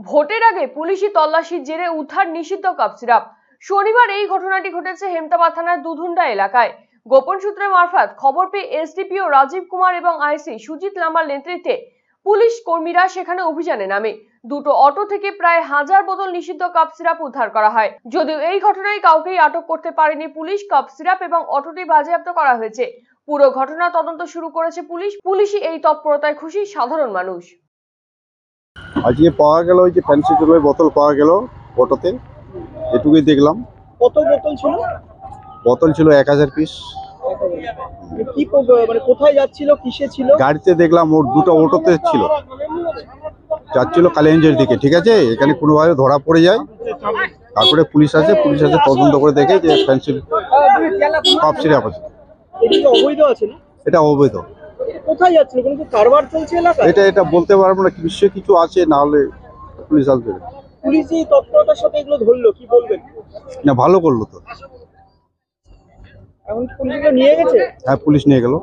ভোটের আগে পুলিশি তল্লাশির জেরে উদ্ধার নিষিদ্ধ কাপ সিরাপ। শনিবার এই ঘটনাটি ঘটেছে হেমতাবাদ থানার দুধুন্ডা এলাকায়। গোপন সূত্রে মারফত খবর পেয়ে এসডিপিও রাজীব কুমার এবং আইসি সুজিত লাম্বার নেতৃত্বে পুলিশ কর্মীরা সেখানে অভিযানে নামে। দুটো অটো থেকে প্রায় 1000 বোতল নিষিদ্ধ কাপ সিরাপ উদ্ধার করা হয়। যদিও এই ঘটনায় কাউকেই আটক করতে পারেনি পুলিশ। কাপ সিরাপ এবং অটোটি বাজেয়াপ্ত করা হয়েছে। পুরো ঘটনা তদন্ত শুরু করেছে পুলিশ। পুলিশই এই তৎপরতায় খুশি সাধারণ মানুষ। আজকে পাওয়া গেল ওই যে ফ্যান্সি জলের বোতল পাওয়া গেল অটোতে, এটুকুই দেখলাম। কত বোতল ছিল? বোতল ছিল 1000 পিস। কি মানে কোথায় যাচ্ছিল, কিসে ছিল? গাড়িতে দেখলাম ওর দুটো অটোতে ছিল, যাচ্ছিল কালিগঞ্জের দিকে। ঠিক আছে, এখানে কোনোভাবে ধরা পড়ে যায়, তারপরে পুলিশ আসে তদন্ত করে দেখে যে ফ্যান্সি কাপ সিরাপ আছে। এটা অবৈধ আছে না? এটা অবৈধ। কোথায় যাচ্ছিল? কোনো কারবার চলছে এলাকায়? এটা বলতে পারবো না, নিশ্চয়ই কিছু আছে, না হলে পুলিশ আসবে। পুলিশ এই তৎপরতার সাথে এগুলো ধরলো, কি বলবেন? না, ভালো করলো তো। এখন পুলিশ নিয়ে গেছে? হ্যাঁ, পুলিশ নিয়ে গেল।